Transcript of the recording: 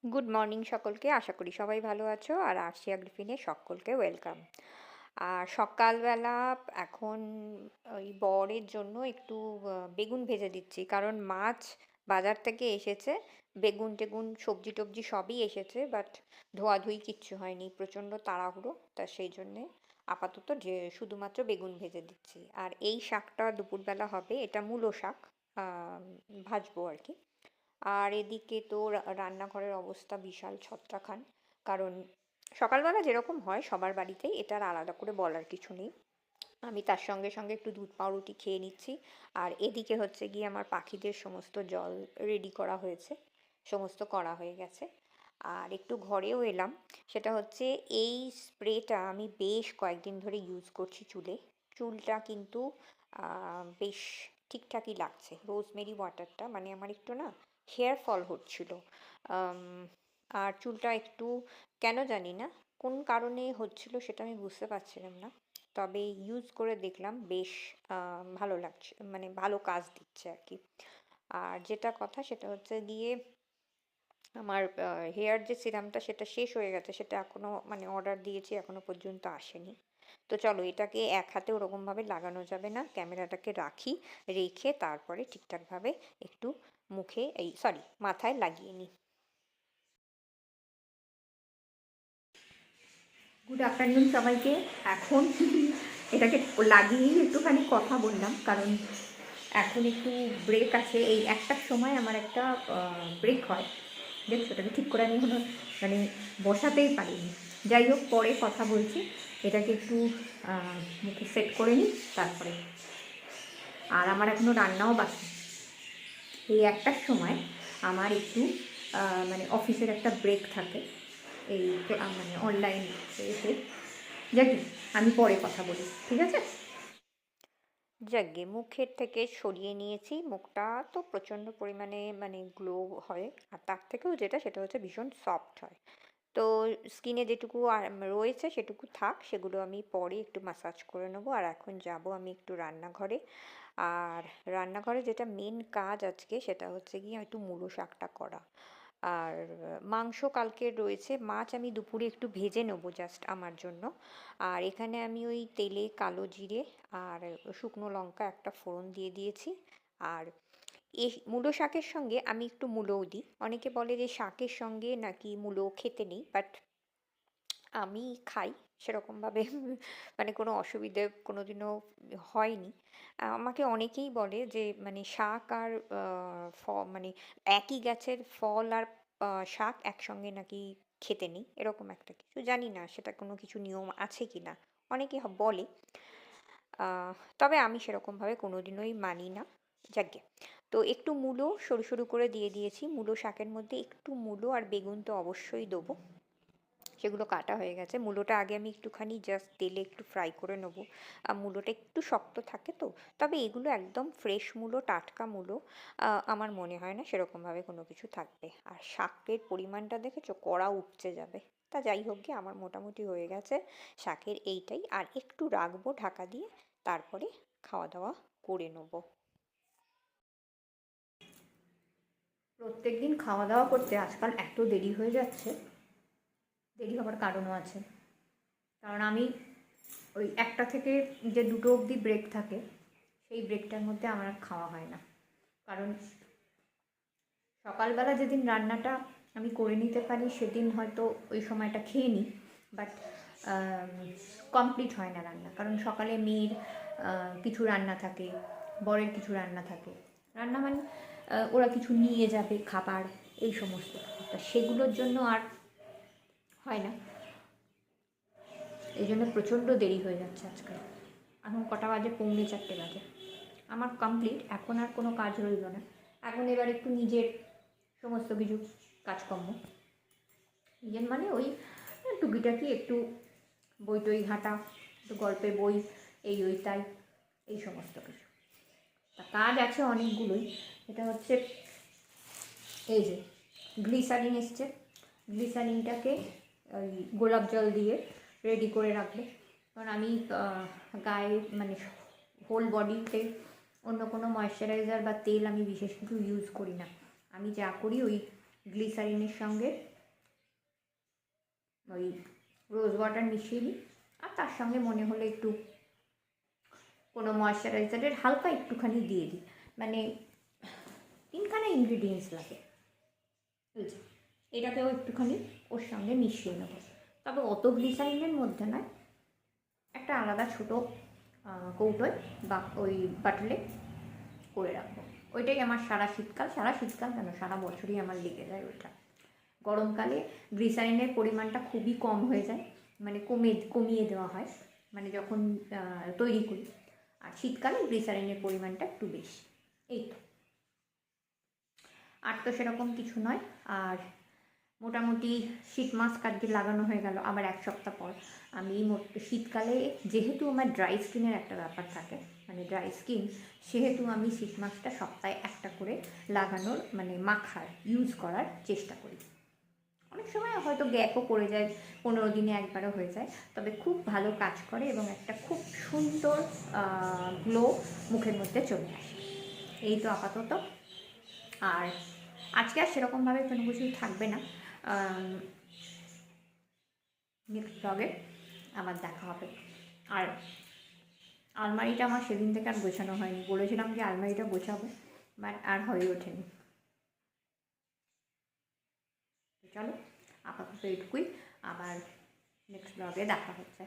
Good morning সকলকে। আশা করি সবাই ভালো আছো। আর আরসিয়া গ্রিফিনে সকলকে ওয়েলকাম। আর সকালবেলা এখন ওই বরের জন্য একটু বেগুন ভেজে দিচ্ছি, কারণ মাছ বাজার থেকে এসেছে। বেগুন টেগুন সবজি টবজি সবই এসেছে, বাট ধোয়াধুয়ি কিচ্ছু হয়নি, প্রচণ্ড তাড়াহুড়ো। তা সেই জন্যে আপাতত যে শুধুমাত্র বেগুন ভেজে দিচ্ছি। আর এই শাকটা দুপুরবেলা হবে, এটা মূলো শাক, ভাজবো আর কি। আর এদিকে তো রান্নাঘরের অবস্থা বিশাল ছত্রাখান, কারণ সকালবেলা যেরকম হয় সবার বাড়িতেই, এটার আলাদা করে বলার কিছু নেই। আমি তার সঙ্গে সঙ্গে একটু দুধ পাউরুটি খেয়ে নিচ্ছি। আর এদিকে হচ্ছে গিয়ে আমার পাখিদের সমস্ত জল রেডি করা হয়েছে, সমস্ত করা হয়ে গেছে। আর একটু ঘরেও এলাম, সেটা হচ্ছে এই স্প্রেটা আমি বেশ কয়েকদিন ধরে ইউজ করছি চুলে। চুলটা কিন্তু বেশ ঠিকঠাকই লাগছে। রোজমেরি ওয়াটারটা, মানে আমার একটু না হেয়ার ফল হচ্ছিল। আম, আর চুলটা একটু, কেন জানি না কোন কারণে হচ্ছিল সেটা আমি বুঝতে পারছিলাম না, তবে ইউজ করে দেখলাম বেশ ভালো লাগছে, মানে ভালো কাজ দিচ্ছে আর কি। আর যেটা কথা সেটা হচ্ছে গিয়ে আমার হেয়ার যে সিরামটা সেটা শেষ হয়ে গেছে, সেটা এখনো মানে অর্ডার দিয়েছি, এখনো পর্যন্ত আসেনি। তো চলো, এটাকে এক হাতে ওরকমভাবে লাগানো যাবে না, ক্যামেরাটাকে রাখি, রেখে তারপরে ঠিকঠাকভাবে একটু মুখে, এই সরি, মাথায় লাগিয়ে নিই। গুড আফটারনুন সবাইকে। এখন এটাকে লাগিয়েই একটুখানি কথা বললাম, কারণ এখন একটু ব্রেক আছে। এই একটার সময় আমার একটা ব্রেক হয়, দেখছো এটাকে ঠিক করে আমি এখনো মানে বসাতেই পারিনি। যাই হোক, পরে কথা বলছি। এটাকে একটু মুখে সেট করে নিই তারপরে। আর আমার এখনও রান্নাও বাকি। এই একটার সময় আমার একটু মানে অফিসের একটা ব্রেক থাকে, এই মানে অনলাইন এসে। যাক, আমি পরে কথা বলি, ঠিক আছে? যাকগে, মুখের থেকে সরিয়ে নিয়েছি। মুখটা তো প্রচণ্ড পরিমাণে মানে গ্লো হয়, আর তার থেকেও যেটা সেটা হচ্ছে ভীষণ সফট হয়। তো স্কিনে যেটুকু রয়েছে সেটুকু থাক, সেগুলো আমি পরে একটু ম্যাসাজ করে নেবো। আর এখন যাব আমি একটু রান্নাঘরে। আর রান্নাঘরে যেটা মেন কাজ আজকে সেটা হচ্ছে গিয়ে একটু মূলো শাকটা করা। আর মাংস কালকের রয়েছে, মাছ আমি দুপুরে একটু ভেজে নেবো জাস্ট আমার জন্য। আর এখানে আমি ওই তেলে কালো জিরে আর শুকনো লঙ্কা একটা ফোড়ন দিয়ে দিয়েছি। আর এই মূলো শাকের সঙ্গে আমি একটু মূলোও দিই। অনেকে বলে যে শাকের সঙ্গে নাকি মূলো খেতে নেই, বাট আমি খাই সেরকমভাবে। মানে কোনো অসুবিধে কোনোদিনও হয়নি। আমাকে অনেকেই বলে যে মানে শাক আর মানে একই গাছের ফল আর শাক একসঙ্গে নাকি খেতে নেই, এরকম একটা কিছু, জানি না সেটা কোনো কিছু নিয়ম আছে কি না, অনেকে বলে। তবে আমি সেরকমভাবে কোনোদিনই মানি না। যাকগে, তো একটু মূলো সরু সরু করে দিয়ে দিয়েছি। মূলো শাকের মধ্যে একটু মূলো আর বেগুন তো অবশ্যই দেবো, সেগুলো কাটা হয়ে গেছে। মূলোটা আগে আমি একটুখানি জাস্ট তেলে একটু ফ্রাই করে নেবো। আর মূলোটা একটু শক্ত থাকে তো, তবে এগুলো একদম ফ্রেশ মূলো, টাটকা মূলো। আমার মনে হয় না সেরকমভাবে কোনো কিছু থাকবে। আর শাকের পরিমাণটা দেখেছো, কড়া উপচে যাবে। তা যাই হোক গে, আমার মোটামুটি হয়ে গেছে শাকের এইটাই। আর একটু রাখবো ঢাকা দিয়ে, তারপরে খাওয়া দাওয়া করে নেবো। প্রত্যেকদিন খাওয়া দাওয়া করতে আজকাল এত দেরি হয়ে যাচ্ছে। দেরি হবার কারণও আছে, কারণ আমি ওই একটা থেকে যে দুটো অবধি ব্রেক থাকে, সেই ব্রেকটার মধ্যে আমার আর খাওয়া হয় না। কারণ সকালবেলা যেদিন রান্নাটা আমি করে নিতে পারি সেদিন হয়তো ওই সময়টা খেয়ে নিই, বাট কমপ্লিট হয় না রান্না, কারণ সকালে মেয়ের কিছু রান্না থাকে, বরের কিছু রান্না থাকে। রান্না মানে ওরা কিছু নিয়ে যাবে খাবার, এই সমস্ত। তা সেগুলোর জন্য আর হয় না। এই জন্য প্রচণ্ড দেরি হয়ে যাচ্ছে আজকাল। এখন কটা বাজে? পৌনে 4টে বাজে। আমার কমপ্লিট, এখন আর কোনো কাজ রইল না। এখন এবার একটু নিজের সমস্ত কিছু কাজকর্ম, নিজের মানে ওই টুকিটাকি একটু বই টই ঘাঁটা, একটু গল্পের বই, এই ওই তাই, এই সমস্ত কিছু। তা কাজ আছে অনেকগুলোই। এটা হচ্ছে এই যে গ্লিসারিন এসছে, গ্লিসারিনটাকে ওই গোলাপ জল দিয়ে রেডি করে রাখবো। কারণ আমি গায়ে মানে হোল বডিতে অন্য কোনো ময়শ্চারাইজার বা তেল আমি বিশেষ কিছু ইউজ করি না। আমি যা করি ওই গ্লিসারিনের সঙ্গে ওই রোজ ওয়াটার মিশিয়ে নিই, আর তার সঙ্গে মনে হলে একটু কোনো ময়শ্চারাইজারের হালকা একটুখানি দিয়ে দিই। মানে 3খানা ইনগ্রিডিয়েন্টস লাগে, বুঝছি। এটাকেও একটুখানি ওর সঙ্গে মিশিয়ে নেব, তবে অত গ্লিসারিনের মধ্যে নয়, একটা আলাদা ছোটো কৌটোয় বা ওই বাটলে করে রাখবো। ওইটাই আমার সারা শীতকাল কেন, সারা বছরই আমার লেগে যায় ওইটা। গরমকালে গ্লিসারিনের পরিমাণটা খুবই কম হয়ে যায়, মানে কমিয়ে দেওয়া হয় মানে যখন তৈরি করি, আর শীতকালে গ্লিসারিনের পরিমাণটা একটু বেশি। এই তো, আর তো সেরকম কিছু নয়। আর মোটামুটি শীত মাস্ক আজকে লাগানো হয়ে গেল আবার 1 সপ্তাহ পর। আমি শীতকালে যেহেতু আমার ড্রাই স্কিনের একটা ব্যাপার থাকে, মানে ড্রাই স্কিন, সেহেতু আমি শীত মাস্কটা সপ্তাহে একটা করে লাগানোর মানে মাখার ইউজ করার চেষ্টা করি। অনেক সময় হয়তো গ্যাপও পড়ে যায়, 15 দিনে একবারও হয়ে যায়, তবে খুব ভালো কাজ করে এবং একটা খুব সুন্দর গ্লো মুখের মধ্যে চলে আসে। এই তো আপাতত। আর আজকে আর সেরকমভাবে কোনো কিছুই থাকবে না, নেক্সট ব্লগে আবার দেখা হবে। আর আলমারিটা আমার সেদিন থেকে আর গোছানো হয়নি, বলেছিলাম যে আলমারিটা গোছাবো, বাট আর হয়ে ওঠেনি। চলো আপাতত এটুকুই, আবার নেক্সট ব্লগে দেখা হচ্ছে।